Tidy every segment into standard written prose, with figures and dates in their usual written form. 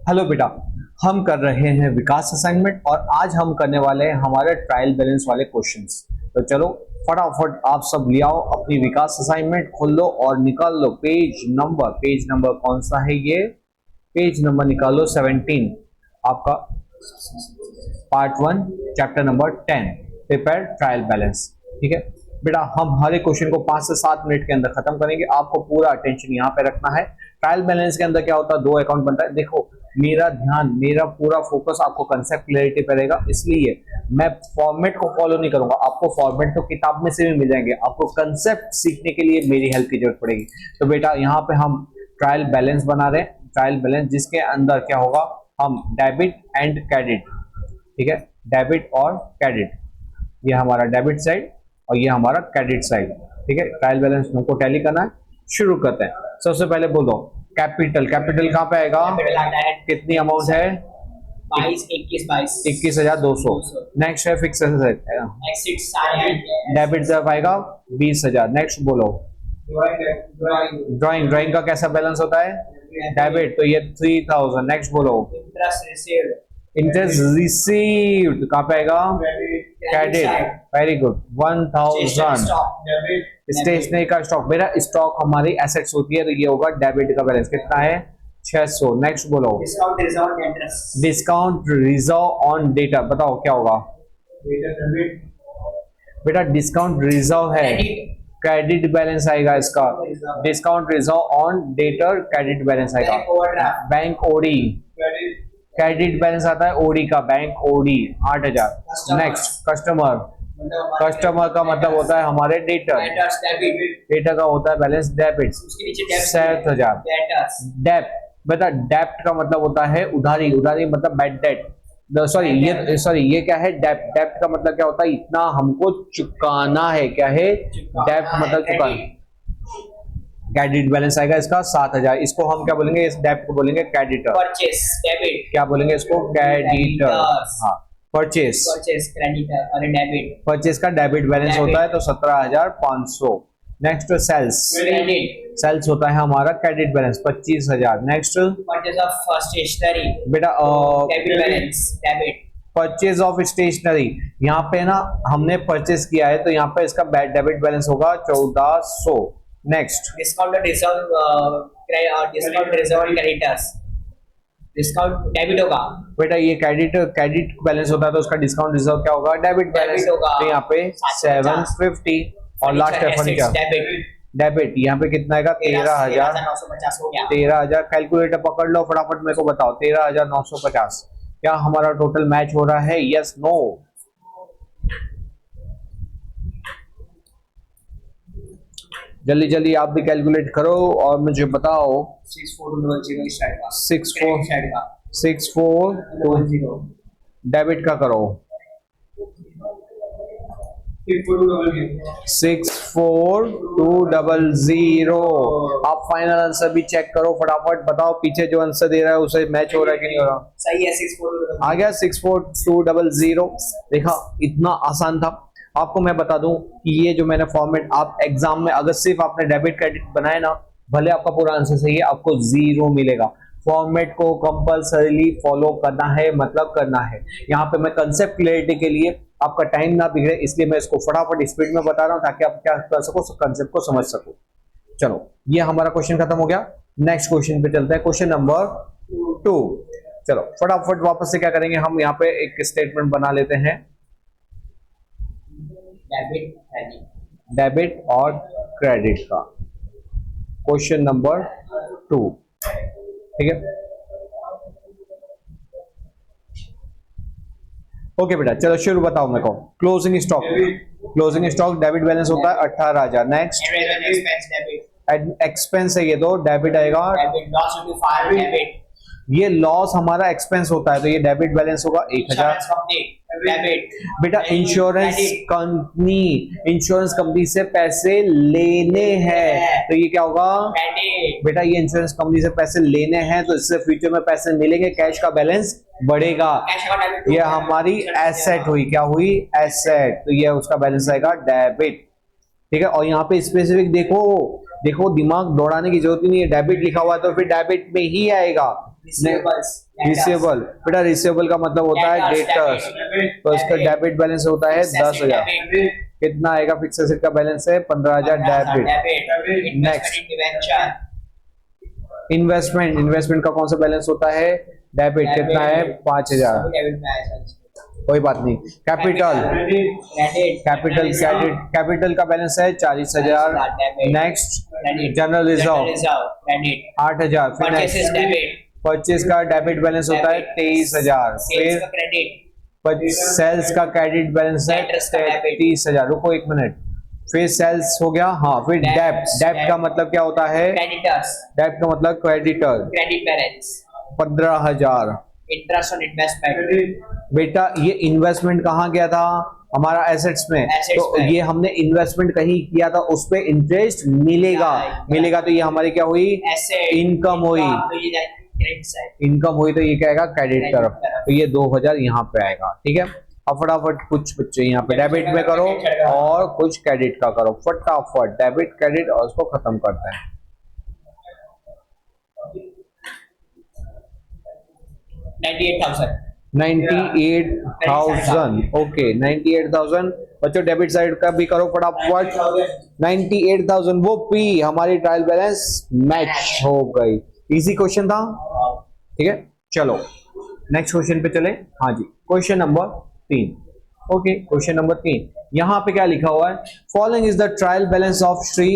Hello बेटा। हम कर रहे हैं विकास असाइनमेंट और आज हम करने वाले हैं हमारे ट्रायल बैलेंस वाले क्वेश्चंस। तो चलो फटाफट आप सब ले आओ अपनी विकास असाइनमेंट, खोल लो और निकाल लो पेज नंबर कौन सा है ये? पेज नंबर निकालो 17 आपका, part 1 chapter number 10 prepare trial balance. ठीक है बेटा, हम हर एक क्वेश्चन को 5 से 7 मिनट के अंदर खत्म करेंगे। आपको पूरा अटेंशन यहाँ पे रखना है। ट्रायल बैलेंस के अंदर क्या होता है, 2 अकाउंट बनता है। देखो मेरा ध्यान, मेरा पूरा फोकस आपको कंसेप्ट क्लैरिटी पे रहेगा, इसलिए मैं फॉर्मेट को फॉलो नहीं करूंगा। आपको फॉर्मेट तो किताब में से भी मिल जाएंगे, आपको कंसेप्ट सीखने के लिए मेरी हेल्प की जरूरत पड़ेगी। तो बेटा यहाँ पे हम ट्रायल बैलेंस बना रहे हैं, ट्रायल बैलेंस जिसके अंदर क्या होगा, हम डेबिट एंड क्रेडिट, ठीक है, डेबिट और क्रेडिट, ये हमारा डेबिट साइड और ये हमारा क्रेडिट साइड। ठीक है, ट्रायल बैलेंस हमको टैली करना है। शुरू करते हैं। सबसे पहले बोलो कैपिटल, कैपिटल कहाँ पे आएगा, कितनी अमाउंट है? 21,200। नेक्स्ट है फिक्स एसेट, डेबिट जब आएगा 20,000। नेक्स्ट बोलो ड्राइंग, ड्राइंग का कैसा बैलेंस होता है? डेबिट, तो ये 3000। नेक्स्ट बोलो इंटरेस्ट रिसीव्ड, कहाँ पे आएगा? Credit, very good, 1000। स्टेशनरी का स्टॉक, मेरा स्टॉक हमारी एसेट्स होती है, तो ये होगा डेबिट का बैलेंस, कितना है? 600। नेक्स्ट बोलो डिस्काउंट रिजर्व ऑन डेटा, बताओ क्या होगा बेटा? डिस्काउंट रिजर्व है, क्रेडिट बैलेंस आएगा इसका। Discount reserve on debtor, credit balance आएगा। बैंक ओडी, क्रेडिट बैलेंस आता है ओडी का, bank OD 8000। Next customer, customer का मतलब होता है हमारे डेटर, डेटर का होता है बैलेंस डेबिट 7000। डेप्ट, बेटा डेप्ट का मतलब होता है उधारी, उधारी मतलब बैड डेट, सॉरी ये क्या है? डेप्ट, डेप्ट का मतलब क्या होता है? इतना हमको चुकाना है, क्या है? डेप्ट मतलब चुकाना। क्रेडिट बैलेंस आएगा इसका 7000, इसको हम क्या बोलेंगे? इस डेप्ट को बोलेंगे क्रेडिटर। परचेस डेबिट, क्या बोलेंगे इसको? क्रेडिटर। हाँ, परचेस, परचेस क्रेडिटर और डेबिट। परचेस का डेबिट बैलेंस होता है तो 17500। नेक्स्ट सेल्स, क्रेडिट, सेल्स होता है हमारा credit balance 25000। Next purchase of stationery, बेटा debit balance, debit. Purchase of stationery, यहाँ पे ना हमने परचेज किया है तो यहाँ पे इसका डेबिट बैलेंस होगा 1400। Next discount reserve, discount reserve creditors, discount debit होगा बेटा, ये क्रेडिट, क्रेडिट बैलेंस होता है तो उसका डिस्काउंट रिजर्व क्या होगा? डेबिट बैलेंस होगा। तो यहाँ पे 750 और लास्ट है फर्नीचर, डेबिट यहाँ पे कितना आएगा? 13,950 हो गया। 13,000। कैलकुलेटर पकड़ लो फटाफट, मेरे को बताओ 13,950 क्या हमारा टोटल मैच हो रहा है? Yes no? जल्दी जल्दी आप भी कैलकुलेट करो और मुझे बताओ। 64 डेबिट का करो, 64200। आप फाइनल आंसर भी चेक करो फटाफट, बताओ पीछे जो आंसर दे रहा है उसे मैच हो रहा है कि नहीं हो रहा? सही है, 64200 आ गया 64200। देखा, इतना आसान था। आपको मैं बता दूं कि ये जो मैंने फॉर्मेट, आप एग्जाम में अगर सिर्फ आपने डेबिट क्रेडिट बनाया ना, भले आपका पूरा आंसर सही है, आपको 0 मिलेगा। फॉर्मेट को कंपलसरीली फॉलो करना है, मतलब करना है। यहाँ पे मैं कंसेप्ट क्लियरिटी के लिए आपका टाइम ना बिगड़े, इसलिए मैं इसको फटाफट स्पीड में बता रहा हूँ ताकि आप क्या कर सको, कंसेप्ट को समझ सको। चलो ये हमारा क्वेश्चन खत्म हो गया। नेक्स्ट क्वेश्चन पे चलते हैं, क्वेश्चन नंबर 2। चलो फटाफट वापस से क्या करेंगे, हम यहाँ पे एक स्टेटमेंट बना लेते हैं, डेबिट और क्रेडिट का, क्वेश्चन नंबर 2। ठीक है, ओके बेटा चलो शुरू बताओ मेरे को। Closing stock, closing stock debit balance होता है 18,000। नेक्स्ट एक्सपेंस है ये, तो डेबिट आएगा। ये लॉस हमारा एक्सपेंस होता है तो ये डेबिट बैलेंस होगा 1000। बेटा इंश्योरेंस कंपनी, इंश्योरेंस कंपनी से पैसे लेने हैं तो ये क्या होगा? बेटा ये इंश्योरेंस कंपनी से पैसे लेने हैं तो इससे फ्यूचर में पैसे मिलेंगे, कैश का बैलेंस बढ़ेगा। ये हमारी एसेट हुई, क्या हुई? एसेट, तो ये उसका बैलेंस आएगा डेबिट। ठीक है, और यहाँ पे स्पेसिफिक देखो देखो दिमाग दौड़ाने की जरूरत ही नहीं है, डेबिट लिखा हुआ है तो फिर डेबिट में ही आएगा। Receivables, रिसीवेबल, बेटा रिसीवेबल का मतलब होता है डेटर्स, तो इसका डेबिट बैलेंस होता है 10,000। कितना आएगा? फिक्स एसेट का बैलेंस है 15,000 डेबिट। नेक्स्ट इन्वेस्टमेंट, इन्वेस्टमेंट का कौन सा बैलेंस होता है? डेबिट। कितना है? 5,000। कोई बात नहीं। कैपिटल, कैपिटल क्रेडिट, कैपिटल का बैलेंस है 40,000। Next general reserve 8,000। फिर नेक्स्ट परचेज का डेबिट बैलेंस होता है 23,000। फिर सेल्स का क्रेडिट बैलेंस है 30,000। रुको एक मिनट, फिर सेल्स हो गया। हाँ, फिर डेब्ट, डेब्ट का मतलब क्या होता है? डेब्ट का मतलब creditor, credit balance 15,000। Interest on investment. बेटा ये इन्वेस्टमेंट कहाँ गया था? हमारा एसेट्स में। तो ये हमने इन्वेस्टमेंट कहीं किया था, उस पे इंटरेस्ट मिलेगा। मिलेगा तो ये हमारी क्या हुई? इनकम हुई। इनकम हुई तो ये क्या आएगा? क्रेडिट तरफ। तो ये 2,000 यहाँ पे आएगा। ठीक है, अब फटाफट कुछ बच्चे यहाँ पे डेबिट में करो और कुछ क्रेडिट का करो। फटाफट डेबिट क्रेडिट और उसको खत्म करते हैं। 98,000। ओके 98,000। बच्चों डेबिट साइड का भी करो फटाफट। 98,000 वो पी हमारी ट्रायल बैलेंस मैच हो गई। इजी क्वेश्चन था। ठीक है, चलो नेक्स्ट क्वेश्चन पे चले। हाँ जी, question number 3। Okay, question number 3 यहाँ पे क्या लिखा हुआ है? Following is the trial balance of Shri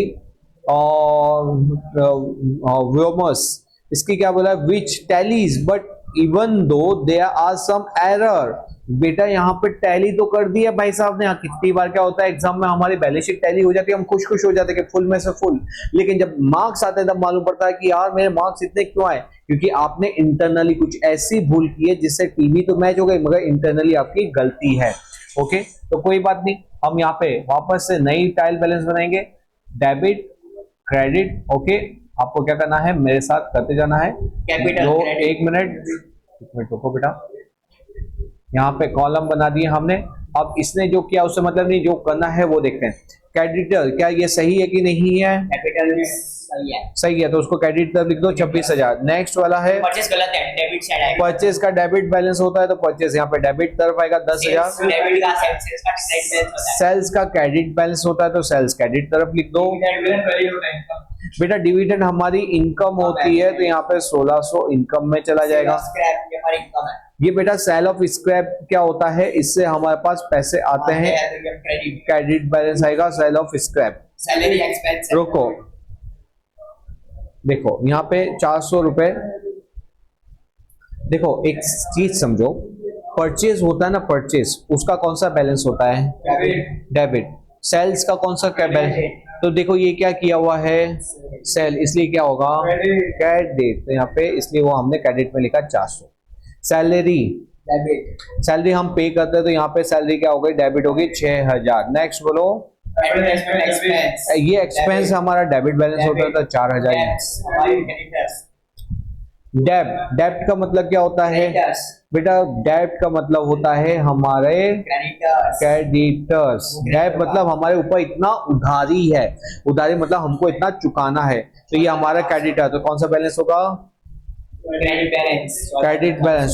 Vyomas. इसकी क्या बोला? Which tallies but even though there are some error. बेटा यहाँ पे टैली तो कर दिया भाई साहब ने। यहाँ कितनी बार क्या होता है एग्जाम में, हमारी बैलेंस शीट टैली हो जाती है, हम खुश हो जाते हैं कि फुल में से फुल। लेकिन जब मार्क्स आते हैं तब मालूम पड़ता है कि यार मेरे मार्क्स इतने क्यों आए? क्योंकि आपने इंटरनली कुछ ऐसी भूल की है जिससे टीवी तो मैच हो गई मगर इंटरनली आपकी गलती है। ओके, तो कोई बात नहीं, हम यहाँ पे वापस से नई ट्रायल बैलेंस बनाएंगे। Debit credit. ओके, आपको क्या करना है? मेरे साथ करते जाना है। दो एक मिनट रुको बेटा। यहाँ पे कॉलम बना दिए हमने। अब इसने जो किया उससे मतलब नहीं, जो करना है वो देखते हैं। क्रेडिटर, क्या ये सही है कि नहीं है? कैपिटल सही है तो उसको क्रेडिटर लिख दो 26,000। नेक्स्ट वाला है परचेज, गलत है, डेबिट साइड आएगा। परचेज का डेबिट बैलेंस होता है तो परचेज यहाँ पे डेबिट तरफ आएगा 10,000। डेबिट का सेल्स का क्रेडिट बैलेंस होता है। सेल्स का क्रेडिट बैलेंस होता है तो सेल्स क्रेडिट तरफ लिख दो। बेटा डिविडेंड हमारी इनकम होती है तो यहाँ पे 1600 इनकम में चला जाएगा। स्क्रैप ये हमारी इनकम है। ये बेटा सेल ऑफ स्क्रैप क्या होता है? इससे हमारे पास पैसे आते हैं, क्रेडिट बैलेंस आएगा sale of scrap. Salary expense. रुको देखो यहाँ पे 400 रुपए। देखो एक चीज समझो, परचेज होता है ना, परचेज उसका कौन सा बैलेंस होता है? डेबिट। सेल्स का कौन सा क्या बैलेंस? तो देखो ये क्या किया हुआ है? सेल, इसलिए क्या होगा? क्रेडिट। तो यहाँ पे इसलिए वो हमने क्रेडिट में लिखा 400। Salary, debit. सैलरी हम पे करते हैं तो यहाँ पे सैलरी क्या हो गई? डेबिट होगी 6,000। नेक्स्ट बोलो। एक्सपेंस। ये एक्सपेंस हमारा डेबिट बैलेंस होता है तो 4,000। डेब्ट, डेब्ट का मतलब क्या होता है? बेटा डेब्ट का मतलब होता है हमारे क्रेडिटर्स। डेब्ट मतलब हमारे ऊपर इतना उधारी है, उधारी मतलब हमको इतना चुकाना है, तो ये हमारा क्रेडिटर। तो कौन सा बैलेंस होगा? Credit balance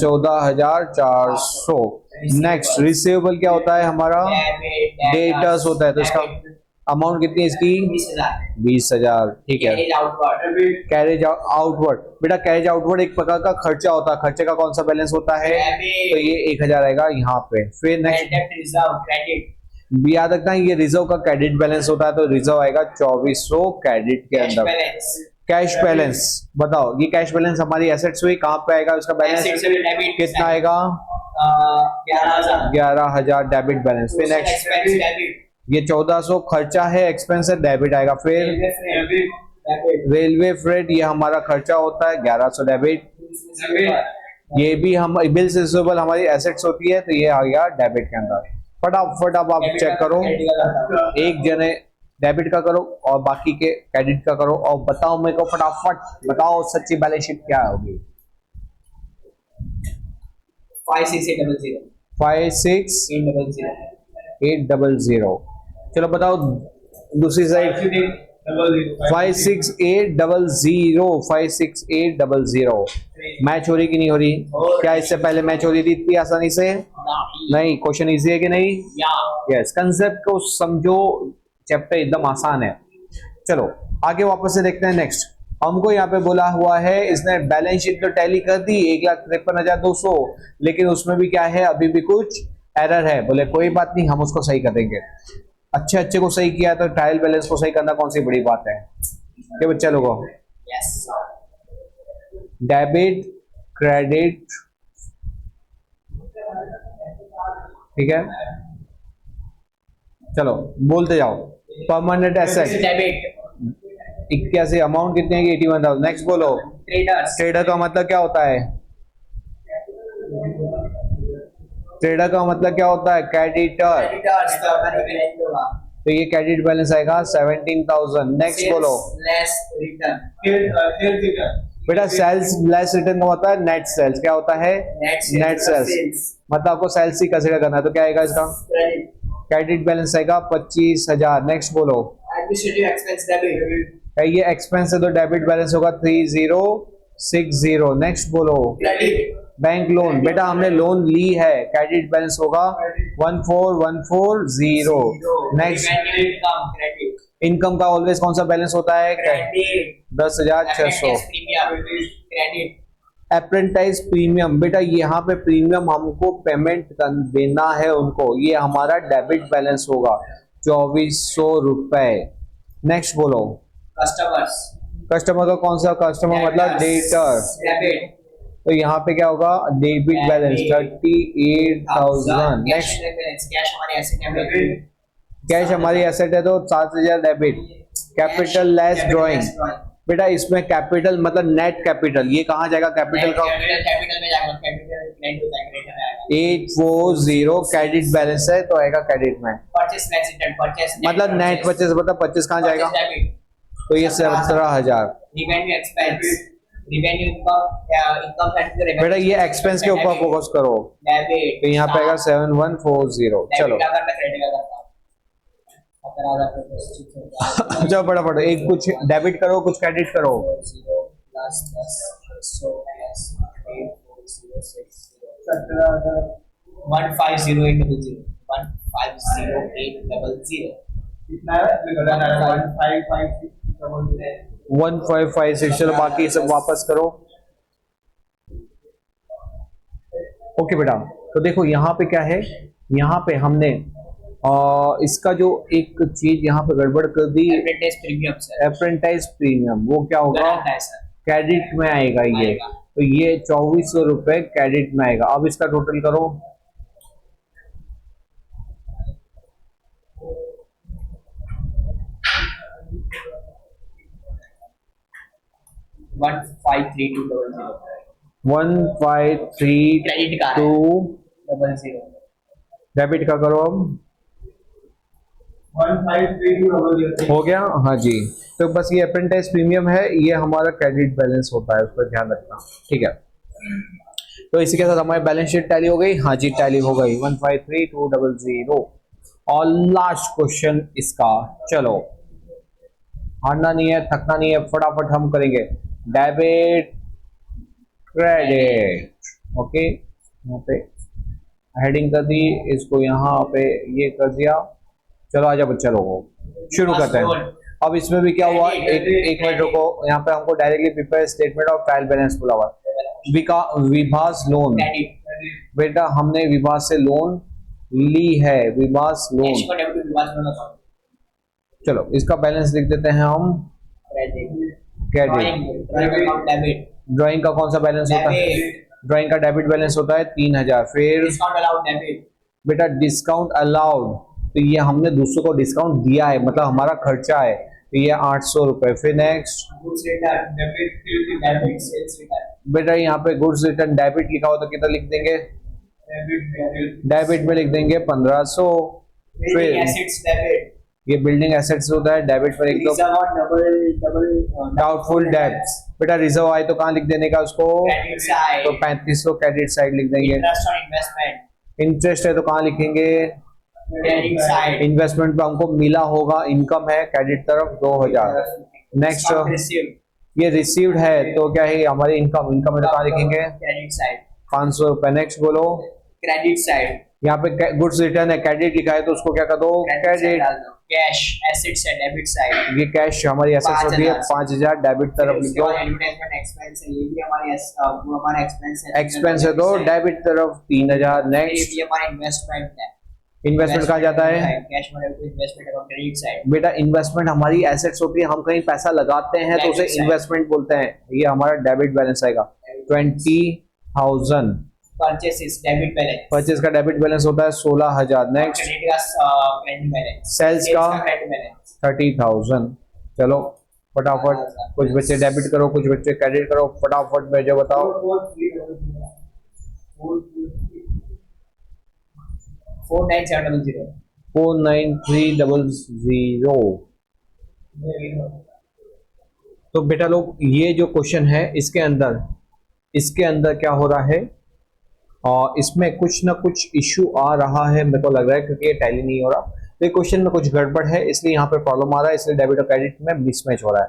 14,400। नेक्स्ट रिसीवेबल क्या होता है हमारा? डेटर्स होता है तो इसका अमाउंट कितनी है इसकी? 20,000। ठीक है। कैरेज आउटवर्ड, बेटा कैरेज आउटवर्ड एक प्रकार का खर्चा होता है, खर्चे का कौन सा बैलेंस होता है? तो ये 1,000 आएगा यहाँ पे। फिर नेक्स्ट याद रखना ये रिजर्व का क्रेडिट बैलेंस होता है तो रिजर्व आएगा 2400 क्रेडिट के अंदर। कैश बैलेंस बताओ, ये कैश बैलेंस हमारी एसेट्स हुई, कहाँ पे आएगा उसका बैलेंस? कितना आएगा? 11,000 डेबिट बैलेंस। फिर नेक्स्ट ये 1400 खर्चा है, एक्सपेंस है, डेबिट आएगा। फिर रेलवे फ्रेट, ये हमारा खर्चा होता है 1100 डेबिट। ये भी हम बिल्स रिसीवेबल हमारी एसेट्स होती है तो ये आ गया डेबिट के अंदर। फटाफट अब आप चेक करो, एक जने डेबिट का करो और बाकी के क्रेडिट का करो और बताओ मेरे को, फटाफट बताओ सच्ची बैलेंस शीट क्या होगी? 56,800। चलो बताओ दूसरी साइड। 568000 56800। मैच हो रही कि नहीं हो रही? क्या इससे पहले मैच हो रही थी इतनी आसानी से? नहीं। क्वेश्चन इजी है कि नहीं? यस। कंसेप्ट को समझो, चैप्टर एकदम आसान है। चलो आगे वापस से देखते हैं। नेक्स्ट हमको यहाँ पे बोला हुआ है, इसने बैलेंस शीट तो टैली कर दी 1,53,200, लेकिन उसमें भी क्या है, अभी भी कुछ एरर है। बोले कोई बात नहीं, हम उसको सही कर देंगे। अच्छे अच्छे को सही किया तो ट्रायल बैलेंस को सही करना कौन सी बड़ी बात है? क्या बच्चा लोगों? डेबिट क्रेडिट, ठीक है, चलो बोलते जाओ। परमानेंट एसेट डेबिट 81, अमाउंट कितने की? 81,000। नेक्स्ट बोलो। ट्रेडर का मतलब क्या होता है? ट्रेडर का मतलब क्या होता है? क्रेडिटर। क्रेडिटर्स का मनी बैलेंस होगा। तो ये क्रेडिट बैलेंस आएगा 17,000। नेक्स्ट बोलो। लेस रिटर्न बेटा सेल्स लेस रिटर्न का होता है नेट सेल्स। क्या होता है? Net sales. मतलब आपको सेल्स ही कंसीडर करना है, तो क्या आएगा इसका? क्रेडिट बैलेंस आएगा 25,000। नेक्स्ट बोलो। एडमिनिस्ट्रेटिव एक्सपेंस डेबिट ये एक्सपेंस है तो डेबिट बैलेंस होगा 3060। नेक्स्ट बोलो। क्रेडिट बैंक लोन, बेटा हमने लोन ली है, क्रेडिट बैलेंस होगा 14,140। नेक्स्ट इनकम क्रेडिट इनकम का ऑलवेज कौन सा बैलेंस होता है? क्रेडिट 10,600। क्रेडिट अप्रेंटाइज प्रीमियम, बेटा यहाँ पे प्रीमियम हमको पेमेंट देना है उनको, ये हमारा डेबिट बैलेंस होगा 2,400 रुपए। नेक्स्ट बोलो। कस्टमर्स कस्टमर का कौन सा कस्टमर? मतलब डेटर। डेबिट तो यहाँ पे क्या होगा? Debit balance 38,000। नेक्स्ट कैश हमारे एसेट है डेबिट कैश हमारी एसेट है तो 7,000 डेबिट। कैपिटल लेस ड्राइंग, बेटा इसमें कैपिटल मतलब नेट कैपिटल, ये कहाँ जाएगा? कैपिटल का कैपिटल में जाएगा, कैपिटल क्रेडिट होता है, क्रेडिट में आएगा। 840 क्रेडिट बैलेंस है तो आएगा क्रेडिट में। परचेस लेस रिटर्न परचेस मतलब नेट परचेस, मतलब 25 कहाँ जाएगा? डेबिट तो ये 17,000। Revenue expense revenue income factor बेटा ये एक्सपेंस के ऊपर फोकस करो, डेबिट तो यहाँ पे आएगा 7140। चलो डेबिट अगर मैं क्रेडिट करता हूं 17,000 चलो फटाफट एक कुछ डेबिट करो कुछ क्रेडिट करो। प्लस 10 प्लस 150,800 150,800 कितना है? 1556। चलो बाकी सब वापस करो। ओके बेटा, तो देखो यहाँ पे क्या है, यहाँ पे हमने इसका जो एक चीज यहाँ पे गड़बड़ कर दी, apprentice premium sir apprentice premium, वो क्या होगा? क्रेडिट में आएगा ये। तो ये 2,400 रुपए क्रेडिट में आएगा। अब इसका टोटल करो। 153,200 डेबिट का करो। अब 153200 हो गया? हाँ जी। तो बस ये अप्रेंटाइज प्रीमियम है, ये हमारा क्रेडिट बैलेंस होता है, उस पर ध्यान रखना, ठीक है। तो इसी के साथ हमारी बैलेंस शीट टैली हो गई। हाँ जी टैली हो गई 153200। और लास्ट क्वेश्चन इसका, चलो हारना नहीं है, थकना नहीं है, फटाफट हम करेंगे। डेबिट क्रेडिट, ओके, यहाँ पे हेडिंग कर दी, इसको यहाँ पे ये कर दिया। चलो आजा बच्चा लोगों शुरू करते हैं। अब इसमें भी क्या हुआ, एक मिनट रुको, यहाँ पे हमको directly prepare statement of trial balance बोला हुआ। विभास लोन, बेटा हमने विभास से लोन ली है, विभास लोन। चलो इसका बैलेंस लिख देते हैं हम क्रेडिट। ड्राइंग का कौन सा बैलेंस होता है? ड्राइंग का डेबिट बैलेंस होता है 3,000। फिर बेटा डिस्काउंट अलाउड, तो ये हमने दूसरों को डिस्काउंट दिया है, मतलब हमारा खर्चा है, तो ये 800 रुपए। फिर नेक्स्ट बेटा यहाँ पे गुड्स रिटर्न डेबिट लिखा हो तो कितना लिख देंगे? डेबिट में लिख देंगे 1,500। फिर ये बिल्डिंग एसेट्स होता है, डेबिट पर लिख दो। डाउटफुल डेब्ट्स, बेटा रिजर्व आए तो कहाँ लिख देने का उसको? तो 3500 क्रेडिट साइड लिख देंगे। इंटरेस्ट है तो कहाँ लिखेंगे? Credit side. इन्वेस्टमेंट पे हमको मिला होगा, इनकम है, क्रेडिट तरफ 2000। Next Stock received. ये रिसीव्ड है तो क्या है हमारी इनकम, इनकम में कहाँ लिखेंगे Credit side. 500 रुपए। नेक्स्ट बोलो, Credit side. यहाँ पे गुड्स रिटर्न है, क्रेडिट लिखा है तो उसको क्या कर दो Credit side क्रेडिट। डाल दो. Cash. Assets है. Debit side. ये कैश हमारी एसेट्स होती है 5000, डेबिट तरफ लिख उसके दो। बाद एडवर्टाइजमेंट एक्सपेंस है, ये भी हमारे वो हमारा एक्सपेंस है। एक्सपेंस है तो डेबिट तरफ 3000। ये नेक्स्ट भी हमारा इन्वेस्टमेंट है। इन्वेस्टमेंट कहाँ जाता है कैश हमारे को इन्वेस्टमेंट अकाउंट क्रेडिट साइड। बेटा? इन्वेस्टमेंट हमारी एसेट्स होती है, हम कहीं पैसा लगाते हैं तो उसे Debit side. इन्वेस्टमेंट बोलते हैं। ये हमारा डेबिट बैलेंस आएगा 20000। Purchases debit balance. परचेज का डेबिट बैलेंस होता है 16000। नेक्स्ट क्रेडिट का क्रेडिट बैलेंस। सेल्स का क्रेडिट बैलेंस। 30000। चलो फटाफट, कुछ बच्चे डेबिट करो, कुछ बच्चे क्रेडिट करो, फटाफट भेजो, बताओ। 49700। 49300। तो बेटा लोग ये जो क्वेश्चन है इसके अंदर क्या हो रहा है, और इसमें कुछ ना कुछ इश्यू आ रहा है मेरे को लग रहा है, क्योंकि ये टैली नहीं हो रहा। तो ये क्वेश्चन में कुछ गड़बड़ है, इसलिए यहाँ पे प्रॉब्लम आ रहा है, इसलिए डेबिट और क्रेडिट में मिसमैच हो रहा है।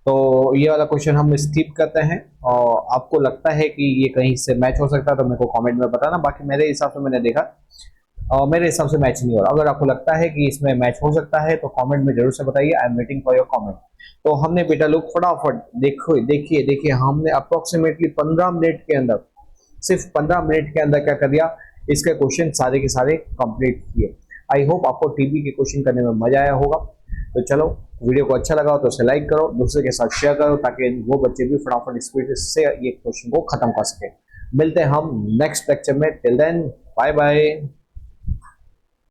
तो ये वाला क्वेश्चन हम स्किप करते हैं, और आपको लगता है कि ये कहीं से मैच हो सकता है तो मेरे को कमेंट में बताना। बाकी मेरे हिसाब से मैंने देखा और मेरे हिसाब से मैच नहीं हो रहा। अगर आपको लगता है कि इसमें मैच हो सकता है तो कमेंट में जरूर से बताइए। I am waiting for your comment. तो हमने बेटा लोग फटाफट देखिए हमने अप्रोक्सीमेटली 15 मिनट के अंदर, सिर्फ 15 मिनट के अंदर क्या कर दिया, इसके क्वेश्चन सारे के सारे कंप्लीट किए। आई होप आपको टीबी के क्वेश्चन करने में मजा आया होगा। तो चलो, वीडियो को अच्छा लगा हो तो उसे लाइक करो, दूसरे के साथ शेयर करो, ताकि वो बच्चे भी फटाफट स्पीड से ये क्वेश्चन को खत्म कर सके। मिलते हैं हम नेक्स्ट लेक्चर में। Till then bye bye.